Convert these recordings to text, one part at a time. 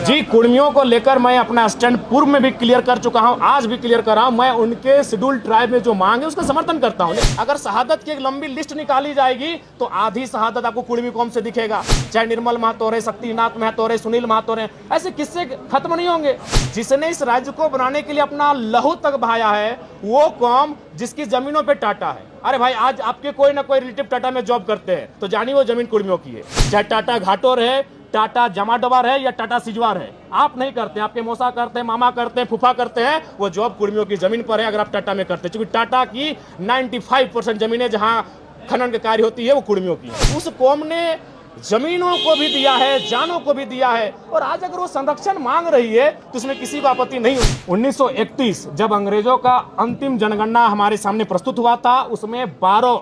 जी, कुर्मियों को लेकर मैं अपना स्टैंड पूर्व में भी क्लियर कर चुका हूं, आज भी क्लियर कर रहा हूं। मैं उनके शेड्यूल ट्राइब में जो मांग है उसका समर्थन करता हूं। अगर शहादत की एक लंबी लिस्ट निकाली जाएगी तो आधी शहादत आपको कुर्मी कौम से दिखेगा, चाहे निर्मल महतो रहे, शक्तिनाथ महतो रहे, सुनील महतो रहे, ऐसे किस्से खत्म नहीं होंगे। जिसने इस राज्य को बनाने के लिए अपना लहू तक बहाया है वो कौम जिसकी जमीनों पे टाटा है। अरे भाई, आज आपके कोई ना कोई रिलेटिव टाटा में जॉब करते हैं तो जानिए वो जमीन कुर्मियों की है। चाहे टाटा घाटोर है, टाटा जमाडोबार है या टाटा सिजवार है, आप नहीं करते, आपके मौसा करते हैं, मामा करते हैं, फूफा करते हैं, वो जॉब कुर्मियों की जमीन पर है। अगर आप टाटा में करते हैं, क्योंकि टाटा की 95% जमीनें जहां खनन के कार्य होती है वो कुर्मियों की है। उस कौम ने जमीनों को भी दिया है, जानों को भी दिया है, और आज अगर वो संरक्षण मांग रही है तो उसमें किसी को आपत्ति नहीं हुई। 1931 जब अंग्रेजों का अंतिम जनगणना हमारे सामने प्रस्तुत हुआ था, उसमें 12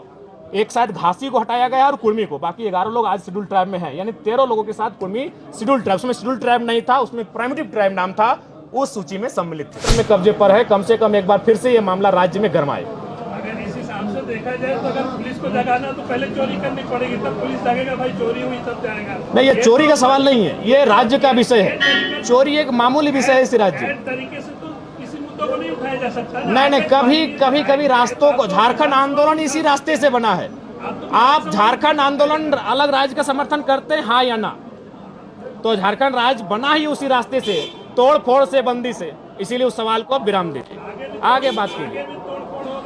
एक शायद घासी को हटाया गया और कुर्मी को, बाकी 11 लोग आज शेड्यूल ट्राइब में हैं, यानी 13 लोगों के साथ कुर्मी शेड्यूल ट्राइब। उसमें शेड्यूल ट्राइब नहीं था, उसमें प्राइमेटिव ट्राइब नाम था, उस सूची में सम्मिलित थे। में कब्जे पर है, कम से कम एक बार फिर से ये मामला राज्य में गरमाए। अगर इस हिसाब से देखा जाए तो अगर पुलिस को जगाना तो पहले चोरी करनी पड़ेगी, तब पुलिस जगेगा, भाई चोरी हुई तब जाएगा। नहीं, ये चोरी का सवाल नहीं है, ये राज्य का विषय है। चोरी एक मामूली विषय है इस राज्य। तरीके से तो किसी मुद्दों को नहीं उठाया जा सकता। नहीं, कभी रास्तों को, झारखंड आंदोलन इसी रास्ते से बना है। आप झारखंड आंदोलन अलग राज्य का समर्थन करते हैं, हाँ या ना? तो झारखंड राज्य बना ही उसी रास्ते से, तोड़ फोड़ से, बंदी से, इसीलिए उस सवाल को विराम दीजिए, आगे बात कीजिए।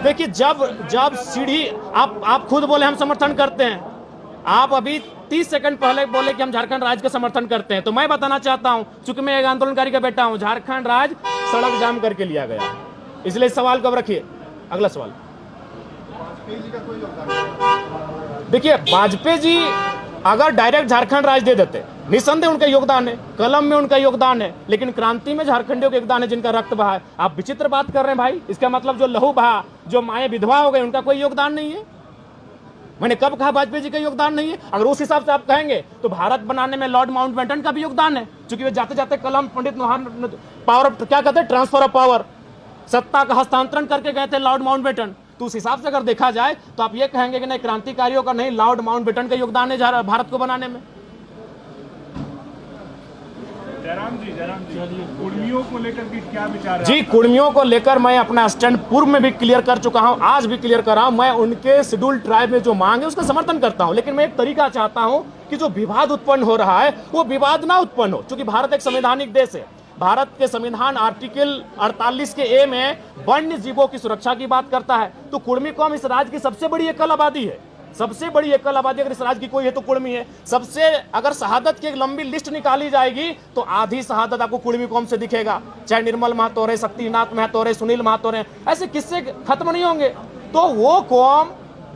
देखिए, जब सीढ़ी आप खुद बोले हम समर्थन करते हैं, आप अभी 30 सेकंड पहले बोले कि हम झारखंड राज्य का समर्थन करते हैं, तो मैं बताना चाहता हूं, चूंकि मैं एक आंदोलनकारी का बेटा हूं, झारखंड राज्य सड़क जाम करके लिया गया, इसलिए सवाल को अब रखिए। अगला सवाल, देखिए, वाजपेयी जी अगर डायरेक्ट झारखंड राज्य दे देते, निसंदेह उनका योगदान है, कलम में उनका योगदान है, लेकिन क्रांति में झारखंडियों का योगदान है जिनका रक्त बहा है। आप विचित्र बात कर रहे हैं भाई, इसका मतलब जो लहू बहा, जो माए विधवा हो गए, उनका कोई योगदान नहीं है। मैंने कब कहा वाजपेयी जी का योगदान नहीं है? अगर उस हिसाब से आप कहेंगे तो भारत बनाने में लॉर्ड माउंटबेटन का भी योगदान है, क्योंकि वे जाते जाते कलम पंडित पावर क्या कहते हैं, ट्रांसफर ऑफ पावर, सत्ता का हस्तांतरण करके गए थे लॉर्ड माउंटबेटन। तो उस हिसाब से अगर देखा जाए तो आप ये कहेंगे कि नहीं, क्रांतिकारियों का नहीं, लॉर्ड माउंटबेटन का योगदान है भारत को बनाने में। जयराम जी, कुर्मियों को लेकर के क्या विचार है? जी, कुर्मियों को लेकर मैं अपना स्टैंड पूर्व में भी क्लियर कर चुका हूं, आज भी क्लियर कर रहा हूं। मैं उनके शेड्यूल ट्राइब में जो मांग है उसका समर्थन करता हूं, लेकिन मैं एक तरीका चाहता हूं कि जो विवाद उत्पन्न हो रहा है वो विवाद ना उत्पन्न हो, क्योंकि भारत एक संवैधानिक देश है। भारत के संविधान आर्टिकल 48 के ए में वन्य जीवों की सुरक्षा की बात करता है। तो कुर्मी कौम इस राज्य की सबसे बड़ी एकल आबादी है, सबसे बड़ी एकल आबादी अगर इस राज्य की कोई है तो कुर्मी है। सबसे, अगर शहादत की एक लंबी लिस्ट निकाली जाएगी तो आधी शहादत आपको कुर्मी कौम से दिखेगा, चाहे निर्मल महतो रहे, शक्तिनाथ महतो रहे, सुनील महतो रहे, ऐसे किस्से खत्म नहीं होंगे। तो वो कौम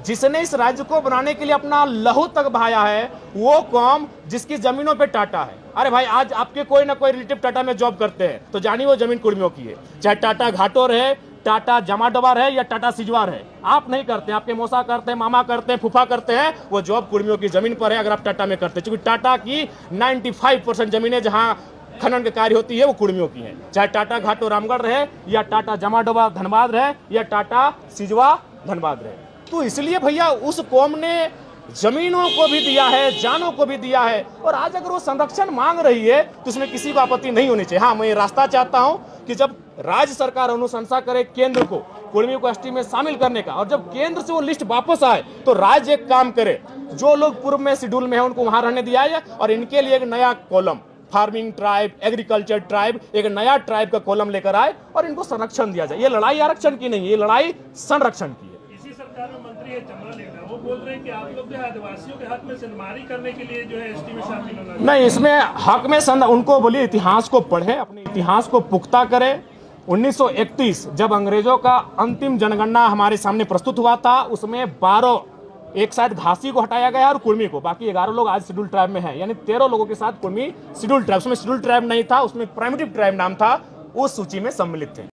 जिसने इस राज्य को बनाने के लिए अपना लहू तक बहाया है वो कौम जिसकी जमीनों पे टाटा है। अरे भाई, आज आपके कोई ना कोई रिलेटिव टाटा में जॉब करते हैं तो जानिए वो जमीन कुर्मियों की है। चाहे टाटा घाटोर है, टाटा जमाडोबार है या टाटा सिजवार है, आप नहीं करते, आपके मौसा करते हैं, मामा करते हैं, फूफा करते हैं, वो जॉब कुर्मियों की जमीन पर है। अगर आप टाटा में करते हैं, क्योंकि टाटा की 95% जमीनें जहां खनन के कार्य होती है वो कुर्मियों की हैं। चाहे टाटा घाटो रामगढ़ रहे या टाटा जमाडोबा धनबाद रहे या टाटा सिजवा धनबाद रहे। तो इसलिए भैया उस कौम ने जमीनों को भी दिया है, जानों को भी दिया है, और आज अगर वो संरक्षण मांग रही है तो उसमें किसी को आपत्ति नहीं होनी चाहिए। हाँ, मैं ये रास्ता चाहता हूं कि जब राज्य सरकार अनुशंसा करे केंद्र को कुर्मियों को एसटी में शामिल करने का, और जब केंद्र से वो लिस्ट वापस आए तो राज्य एक काम करे, जो लोग पूर्व में शेड्यूल में है उनको वहां रहने दिया जाए, और इनके लिए एक नया column, farming tribe, agriculture tribe, एक नया ट्राइब का कॉलम लेकर आए और इनको संरक्षण दिया जाए। ये लड़ाई आरक्षण की नहीं है, ये लड़ाई संरक्षण की है। इसी सरकार में मंत्री है जमा लेकर, वो बोल रहे हैं कि आप लोग जो है आदिवासियों के हक में सिंधमारी करने के लिए जो है एसटी में शामिल होना नहीं, इसमें हक में उनको बोलिए इतिहास को पढ़े, अपने इतिहास को पुख्ता करें। 1931 जब अंग्रेजों का अंतिम जनगणना हमारे सामने प्रस्तुत हुआ था, उसमें 12 एक शायद घासी को हटाया गया और कुर्मी को, बाकी 11 लोग आज शेड्यूल ट्राइब में हैं, यानी 13 लोगों के साथ कुर्मी शेड्यूल ट्राइब। उसमें शेड्यूल ट्राइब नहीं था, उसमें प्राइमेटिव ट्राइब नाम था, उस सूची में सम्मिलित थे।